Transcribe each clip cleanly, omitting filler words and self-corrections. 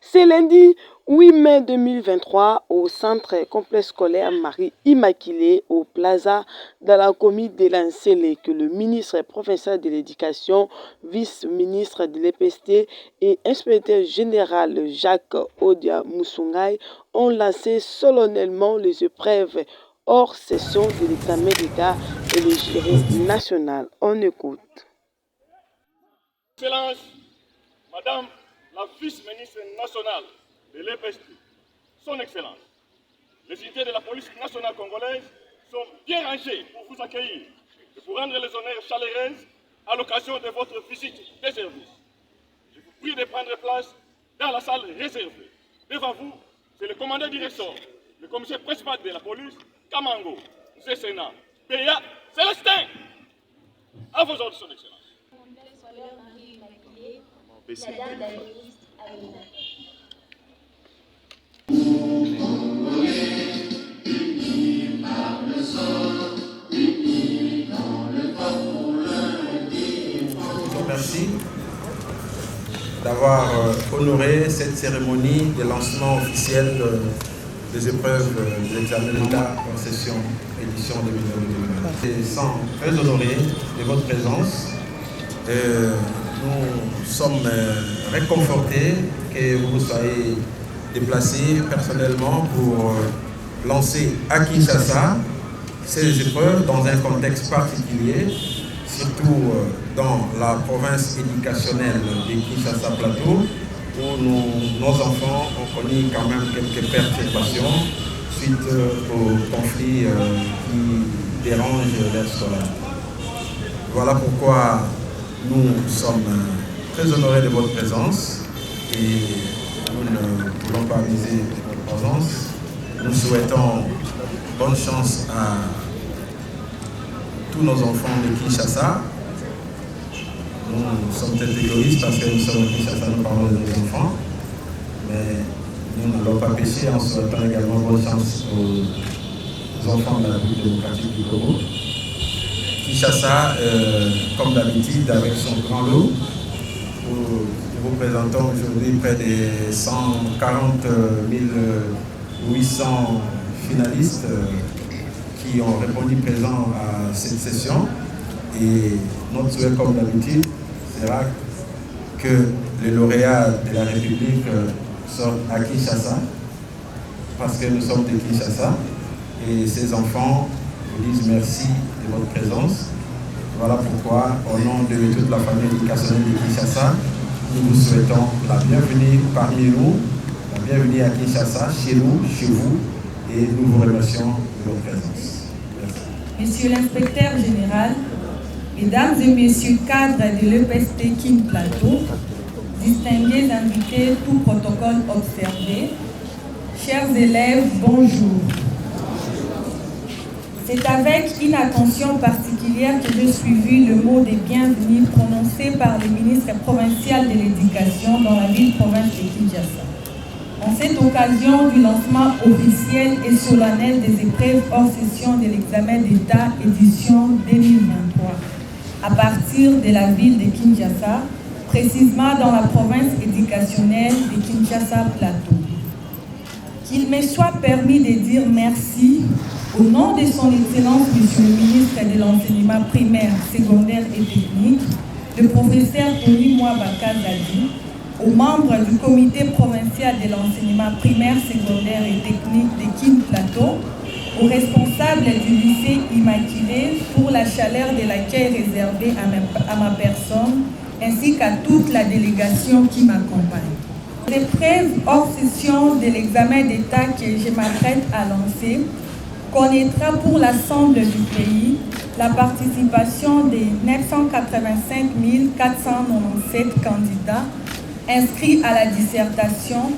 C'est lundi 8 mai 2023 au centre complexe scolaire Marie-Immaculée au Plaza de la commune de Lancélé que le ministre provincial de l'Éducation, vice-ministre de l'EPST et inspecteur général Jacques Odia Moussoungaï ont lancé solennellement les épreuves hors session de l'examen d'État et le jury national. On écoute. Excellence, Madame la vice-ministre nationale de l'EPST, son Excellence, les unités de la police nationale congolaise sont bien rangées pour vous accueillir et pour rendre les honneurs chaleureux à l'occasion de votre visite des services. Je vous prie de prendre place dans la salle réservée. Devant vous, c'est le commandant du ressort, le commissaire principal de la police, Kamango, M. Sénat, Béa Célestin. À vos ordres, son Excellence. Madame la ministre Amina. Merci d'avoir honoré cette cérémonie de lancement officiel des épreuves de l'examen d'État en session édition 2022. Je sens très honoré de votre présence. Nous sommes réconfortés que vous soyez déplacés personnellement pour lancer à Kinshasa ces épreuves dans un contexte particulier, surtout dans la province éducationnelle de Kinshasa Plateau, où nos enfants ont connu quand même quelques perturbations suite au conflit qui dérange l'air scolaire. Voilà pourquoi nous sommes très honorés de votre présence et nous ne pouvons pas abuser de votre présence. Nous souhaitons bonne chance à tous nos enfants de Kinshasa. Nous sommes peut-être égoïstes parce que nous sommes à Kinshasa, nous parlons de nos enfants, mais nous n'allons pas pécher en souhaitant également bonne chance aux enfants de la République démocratique du Congo. Kinshasa, comme d'habitude, avec son grand lot, nous vous présentons aujourd'hui près de 140 800 finalistes qui ont répondu présent à cette session. Et notre souhait, comme d'habitude, sera que les lauréats de la République sortent à Kinshasa, parce que nous sommes de Kinshasa, et ces enfants vous disent merci de votre présence. Voilà pourquoi, au nom de toute la famille éducationnelle de Kinshasa, nous vous souhaitons la bienvenue parmi nous, la bienvenue à Kinshasa, chez nous, chez vous, et nous vous remercions de votre présence. Merci. Monsieur l'inspecteur général, Mesdames et Messieurs cadres de l'EPST Kin Plateau, distingués invités, tout protocole observé, chers élèves, bonjour. C'est avec une attention particulière que j'ai suivi le mot de bienvenue prononcé par le ministre provincial de l'Éducation dans la ville-province de Kinshasa. En cette occasion du lancement officiel et solennel des épreuves hors session de l'examen d'État édition 2023, à partir de la ville de Kinshasa, précisément dans la province éducationnelle de Kinshasa Plateau. Qu'il me soit permis de dire merci au nom de son Excellence, Monsieur le ministre de l'Enseignement primaire, secondaire et technique, le professeur Tony Mwabaka Zadi, aux membres du comité provincial de l'enseignement primaire, secondaire et technique de Kin Plateau, aux responsables du lycée Immaculé pour la chaleur de l'accueil réservé à ma personne, ainsi qu'à toute la délégation qui m'accompagne. L'épreuve hors session de l'examen d'État que je m'apprête à lancer connaîtra pour l'ensemble du pays la participation des 985 497 candidats inscrits à la dissertation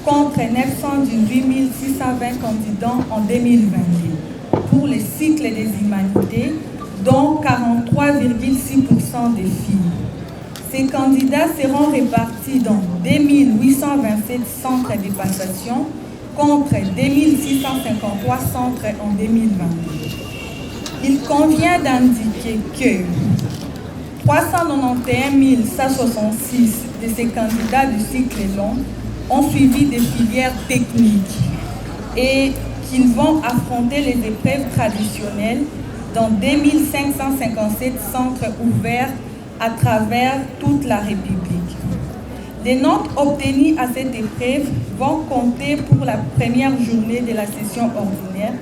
contre 918 620 candidats en 2022 pour le cycle des humanités, dont 43,6% des filles. Ces candidats seront répartis dans 2827 centres de passation contre 2653 centres en 2022. Il convient d'indiquer que 391 166 de ces candidats du cycle long ont suivi des filières techniques et qu'ils vont affronter les épreuves traditionnelles dans 2557 centres ouverts à travers toute la République. Les notes obtenues à cette épreuve vont compter pour la première journée de la session ordinaire.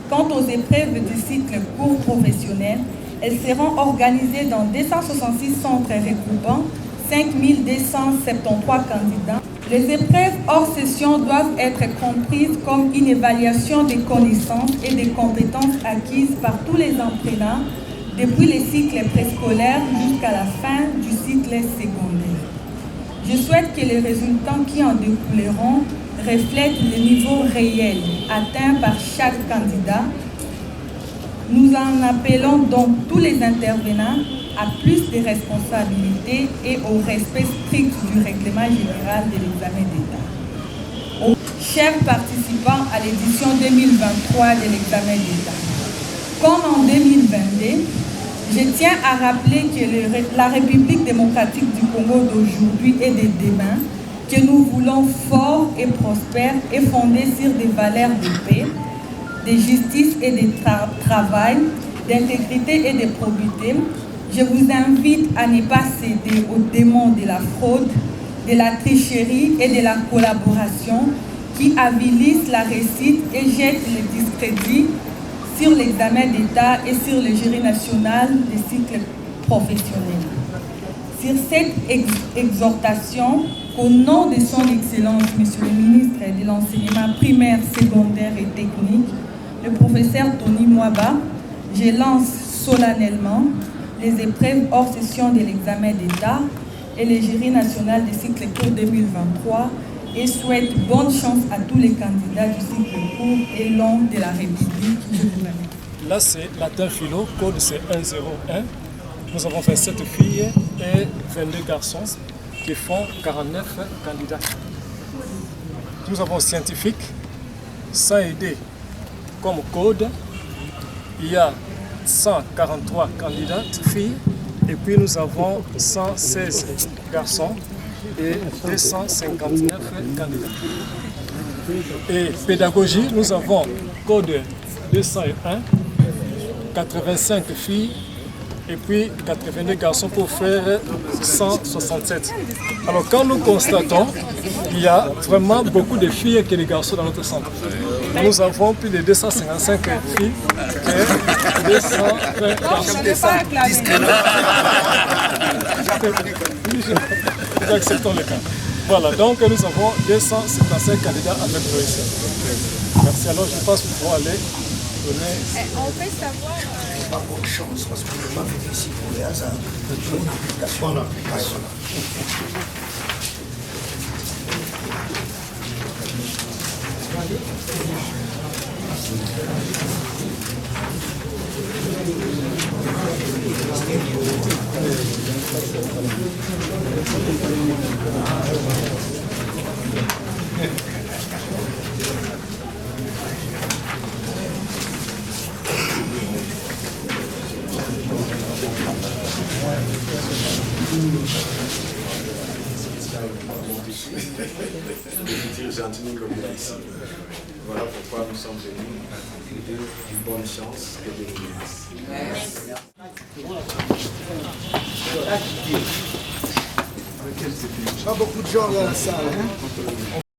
Quant aux épreuves du cycle court professionnel, elles seront organisées dans 266 centres regroupant 5273 candidats. Les épreuves hors session doivent être comprises comme une évaluation des connaissances et des compétences acquises par tous les apprenants depuis les cycles préscolaires jusqu'à la fin du cycle secondaire. Je souhaite que les résultats qui en découleront reflètent le niveau réel atteint par chaque candidat. Nous en appelons donc tous les intervenants à plus de responsabilités et au respect strict du règlement général de l'examen d'État. Aux chers participants à l'édition 2023 de l'examen d'État, comme en 2022, je tiens à rappeler que la République démocratique du Congo d'aujourd'hui et de demain, que nous voulons fort et prospère et fondée sur des valeurs de paix, de justice et de travail, d'intégrité et de probité. Je vous invite à ne pas céder aux démons de la fraude, de la tricherie et de la collaboration qui avilissent la réussite et jettent le discrédit sur l'examen d'État et sur le jury national des cycles professionnels. Sur cette exhortation, au nom de son Excellence, Monsieur le ministre de l'Enseignement primaire, secondaire et technique, le professeur Tony Mwaba, je lance solennellement les épreuves hors session de l'examen d'État et le jury national des cycles court 2023 et souhaite bonne chance à tous les candidats du cycle court et long de la République. Je vous remercie. Là, c'est latin philo, code c'est 101. Nous avons 27 filles et 22 garçons qui font 49 candidats. Nous avons scientifique, sans aider comme code. Il y a 143 candidates filles et puis nous avons 116 garçons et 259 candidats. Et pédagogie, nous avons code 201, 85 filles et puis 82 garçons pour faire 167. Alors quand nous constatons qu'il y a vraiment beaucoup de filles que les garçons dans notre centre, nous avons plus de 255 filles et 220 garçons. Nous acceptons le cas. Voilà, donc nous avons 275 candidats avec l'OIC. Merci, alors je pense qu'il faut aller donner... On peut savoir... Pas bonne chance parce qu'on ne peut pas venir ici pour les hasards. Une application. Voilà. Gentiment comme il est ici. Voilà pourquoi nous sommes venus de bonne chance et de l'obéissance. Pas beaucoup de gens dans la salle. Hein?